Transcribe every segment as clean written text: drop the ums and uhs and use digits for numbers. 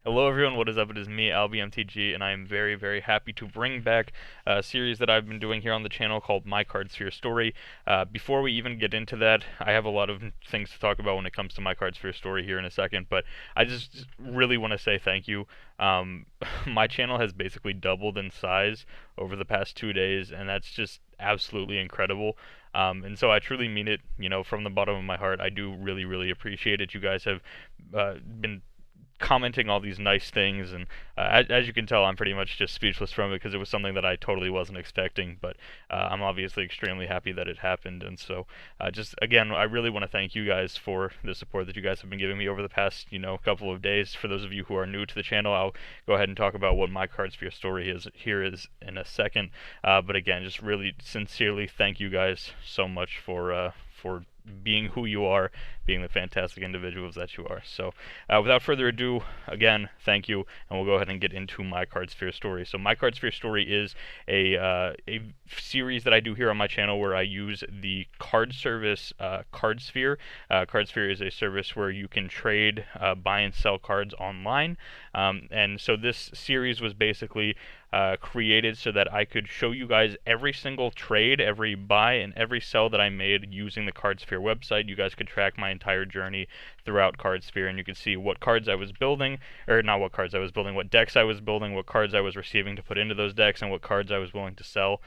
Hello everyone, what is up? It is me, AlbyMTG, and I am very, very happy to bring back a series that I've been doing here on the channel called My Cardsphere Story. Before we even get into that, I have a lot of things to talk about when it comes to My Cardsphere Story here in a second, but I just really want to say thank you. My channel has basically doubled in size over the past 2 days, and that's just absolutely incredible. And so I truly mean it, from the bottom of my heart. I do really, really appreciate it. You guys have been commenting all these nice things, and as you can tell, I'm pretty much just speechless from it because it was something that I totally wasn't expecting. But I'm obviously extremely happy that it happened, and so just again, I really want to thank you guys for the support that you guys have been giving me over the past, couple of days. For those of you who are new to the channel, I'll go ahead and talk about what my Cardsphere story is in a second. But again, just really sincerely thank you guys so much for being who you are, being the fantastic individuals that you are. So without further ado, again, thank you, and we'll go ahead and get into My Cardsphere Story. So My Cardsphere Story is a series that I do here on my channel where I use the card service Cardsphere. Cardsphere is a service where you can trade, buy and sell cards online, and so this series was basically created so that I could show you guys every single trade, every buy, and every sell that I made using the Cardsphere website. You guys could track my entire journey throughout Cardsphere, and you could see what cards I was building, or not what cards I was building, what decks I was building, what cards I was receiving to put into those decks, and what cards I was willing to sell.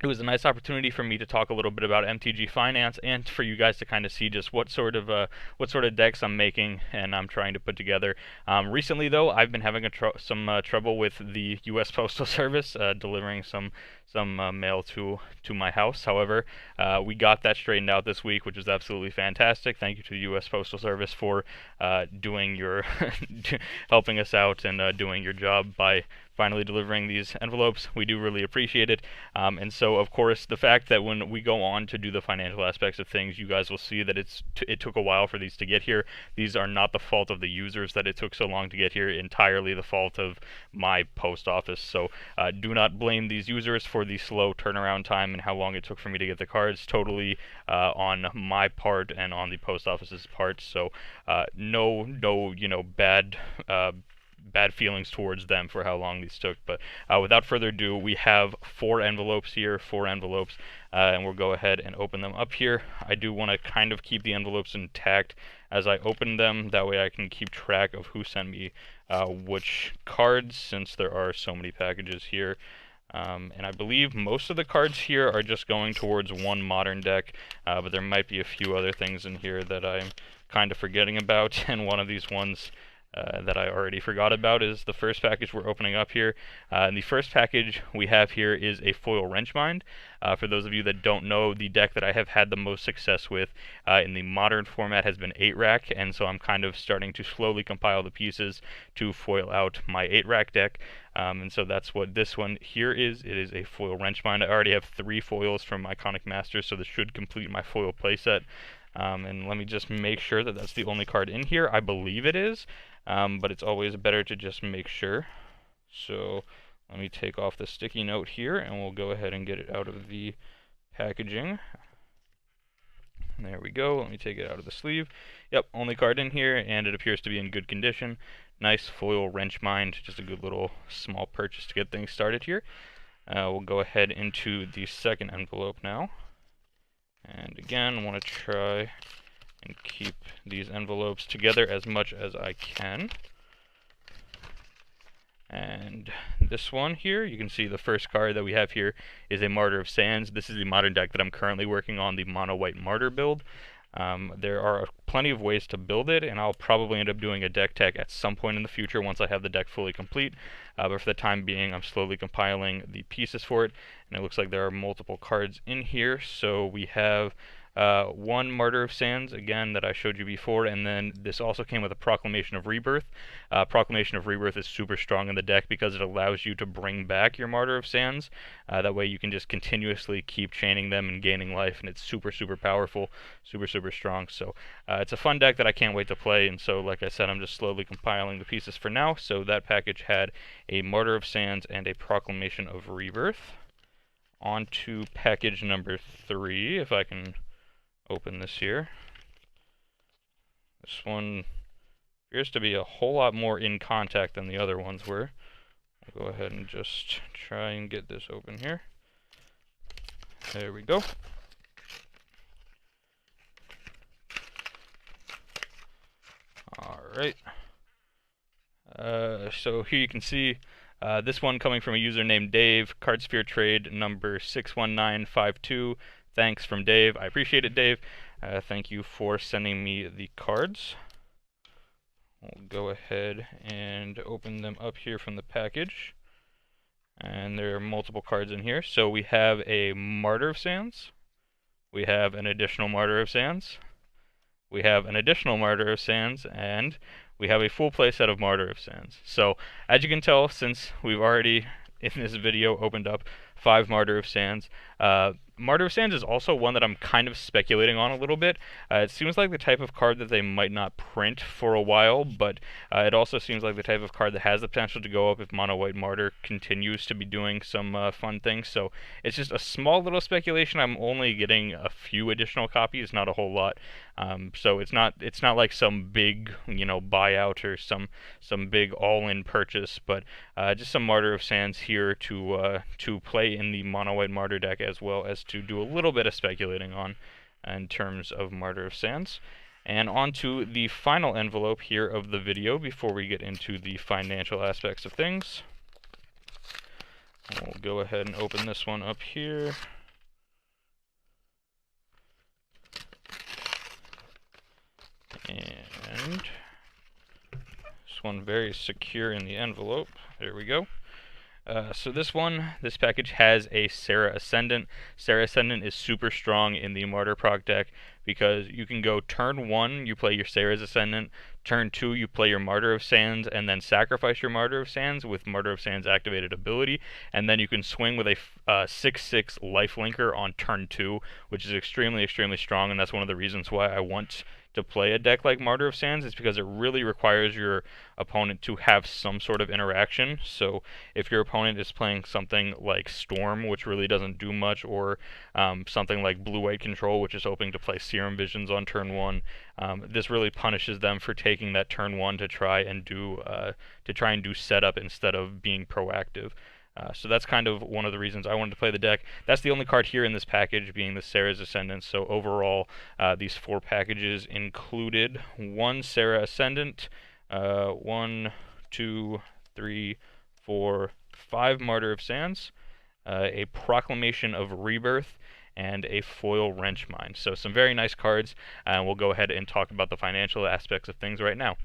It was a nice opportunity for me to talk a little bit about MTG Finance, and for you guys to kind of see just what sort of decks I'm making and I'm trying to put together. Recently, though, I've been having some trouble with the U.S. Postal Service delivering some mail to my house. However, we got that straightened out this week, which is absolutely fantastic. Thank you to the U.S. Postal Service for doing your helping us out and doing your job by finally delivering these envelopes. We do really appreciate it. And so, of course, the fact that when we go on to do the financial aspects of things, you guys will see that it took a while for these to get here. These are not the fault of the users that it took so long to get here, entirely the fault of my post office. So do not blame these users for the slow turnaround time and how long it took for me to get the cards. Totally on my part and on the post office's part. So no, bad feelings towards them for how long these took. But without further ado, we have four envelopes, and we'll go ahead and open them up here. I do want to kind of keep the envelopes intact as I open them. That way I can keep track of who sent me which cards, since there are so many packages here. And I believe most of the cards here are just going towards one modern deck, but there might be a few other things in here that I'm kind of forgetting about, and one of these ones that I already forgot about is the first package we're opening up here. And the first package we have here is a foil Wrenchmind. For those of you that don't know, the deck that I have had the most success with in the modern format has been 8-rack, and so I'm kind of starting to slowly compile the pieces to foil out my 8-rack deck. And so that's what this one here is. It is a foil Wrenchmind. I already have 3 foils from Iconic Masters, so this should complete my foil playset. And let me just make sure that that's the only card in here. I believe it is. But it's always better to just make sure. So let me take off the sticky note here, and we'll go ahead and get it out of the packaging. There we go. Let me take it out of the sleeve. Yep, only card in here, and it appears to be in good condition. Nice foil Wrenchmind, just a good little small purchase to get things started here. We'll go ahead into the second envelope now. And again, I want to try and keep these envelopes together as much as I can. And this one here, you can see the first card that we have here is a Martyr of Sands. This is the modern deck that I'm currently working on, the Mono White Martyr build. There are plenty of ways to build it, and I'll probably end up doing a deck tech at some point in the future once I have the deck fully complete. But for the time being, I'm slowly compiling the pieces for it, and it looks like there are multiple cards in here. So we have one Martyr of Sands, again, that I showed you before, and then this also came with a Proclamation of Rebirth. Proclamation of Rebirth is super strong in the deck because it allows you to bring back your Martyr of Sands. That way you can just continuously keep chaining them and gaining life, and it's super, super powerful, super, super strong. So it's a fun deck that I can't wait to play, and so, like I said, I'm just slowly compiling the pieces for now. So that package had a Martyr of Sands and a Proclamation of Rebirth. On to package number 3, if I can open this here. This one appears to be a whole lot more in contact than the other ones were. I'll go ahead and just try and get this open here. There we go. Alright. So here you can see this one coming from a user named Dave, Cardsphere trade number 61952. Thanks from Dave. I appreciate it, Dave. Thank you for sending me the cards. We'll go ahead and open them up here from the package. And there are multiple cards in here. So we have a Martyr of Sands. We have an additional Martyr of Sands. We have an additional Martyr of Sands, and we have a full play set of Martyr of Sands. So, as you can tell, since we've already, in this video, opened up 5 Martyr of Sands, Martyr of Sands is also one that I'm kind of speculating on a little bit. It seems like the type of card that they might not print for a while, but it also seems like the type of card that has the potential to go up if Mono White Martyr continues to be doing some fun things. So it's just a small little speculation. I'm only getting a few additional copies, not a whole lot. So it's not like some big, buyout or some big all-in purchase, but just some Martyr of Sands here to play in the Mono White Martyr deck, as well as to do a little bit of speculating on in terms of Martyr of Sands. And on to the final envelope here of the video before we get into the financial aspects of things. We'll go ahead and open this one up here. And this one very secure in the envelope. There we go. So this package has a Serra Ascendant. Serra Ascendant is super strong in the Martyr Proc deck because you can go turn 1, you play your Serra's Ascendant, turn 2, you play your Martyr of Sands, and then sacrifice your Martyr of Sands with Martyr of Sands activated ability, and then you can swing with a 6/6 lifelinker on turn 2, which is extremely, extremely strong, and that's one of the reasons why I want to play a deck like Martyr of Sands, is because it really requires your opponent to have some sort of interaction. So if your opponent is playing something like Storm, which really doesn't do much, or something like Blue-White Control, which is hoping to play Serum Visions on turn 1, this really punishes them for taking that turn 1 to try and do setup instead of being proactive. So that's kind of one of the reasons I wanted to play the deck. That's the only card here in this package, being the Serra's Ascendant. So overall, these 4 packages included 1 Serra Ascendant, 1, 2, 3, 4, 5 Martyr of Sands, a Proclamation of Rebirth, and a foil Wrench Mine. So some very nice cards, and we'll go ahead and talk about the financial aspects of things right now.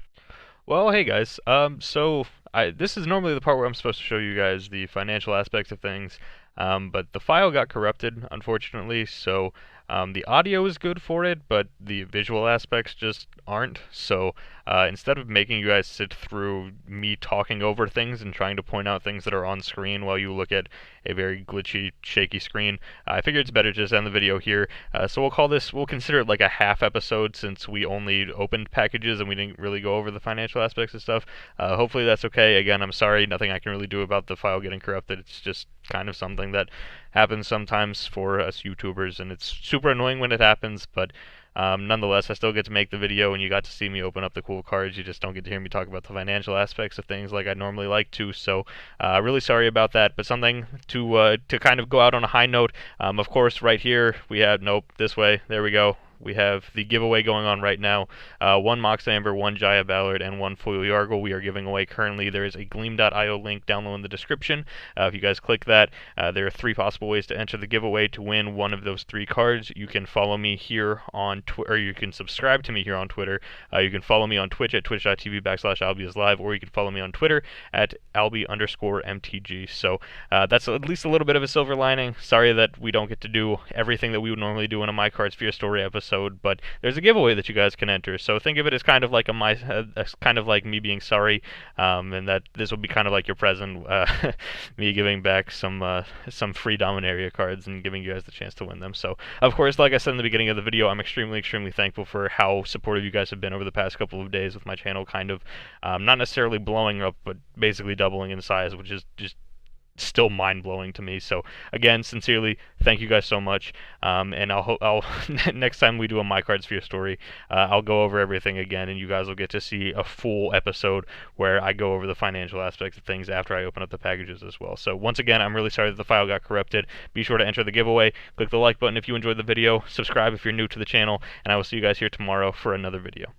Well, hey guys, this is normally the part where I'm supposed to show you guys the financial aspects of things, but the file got corrupted, unfortunately, so the audio is good for it, but the visual aspects just aren't. So instead of making you guys sit through me talking over things and trying to point out things that are on screen while you look at a very glitchy, shaky screen, I figured it's better to just end the video here. So we'll consider it like a half episode, since we only opened packages and we didn't really go over the financial aspects of stuff. Hopefully that's okay. Again, I'm sorry, nothing I can really do about the file getting corrupted. It's just kind of something that happens sometimes for us YouTubers, and it's super annoying when it happens, but nonetheless, I still get to make the video, and you got to see me open up the cool cards. You just don't get to hear me talk about the financial aspects of things like I normally like to, so really sorry about that, but something to kind of go out on a high note. Of course, right here, we have, nope, this way, there we go. We have the giveaway going on right now. 1 Mox Amber, 1 Jaya Ballard, and 1 Foil Yargle we are giving away currently. There is a Gleam.io link down low in the description. If you guys click that, there are 3 possible ways to enter the giveaway to win one of those 3 cards. You can follow me here on Twitter, or you can subscribe to me here on Twitter. You can follow me on Twitch at twitch.tv/AlbyIsLive, or you can follow me on Twitter at AlbyMTG. So that's at least a little bit of a silver lining. Sorry that we don't get to do everything that we would normally do in a My Cardsphere Story episode, but there's a giveaway that you guys can enter. So think of it as kind of like kind of like me being sorry, and that this will be kind of like your present, me giving back some free Dominaria cards and giving you guys the chance to win them. So of course, like I said in the beginning of the video, I'm extremely thankful for how supportive you guys have been over the past couple of days with my channel kind of not necessarily blowing up, but basically doubling in size, which is just still mind-blowing to me. So again, sincerely, thank you guys so much, and I'll next time we do a My Cardsphere story, I'll go over everything again, and you guys will get to see a full episode where I go over the financial aspects of things after I open up the packages as well. So once again, I'm really sorry that the file got corrupted. Be sure to enter the giveaway, click the like button if you enjoyed the video, subscribe if you're new to the channel, and I will see you guys here tomorrow for another video.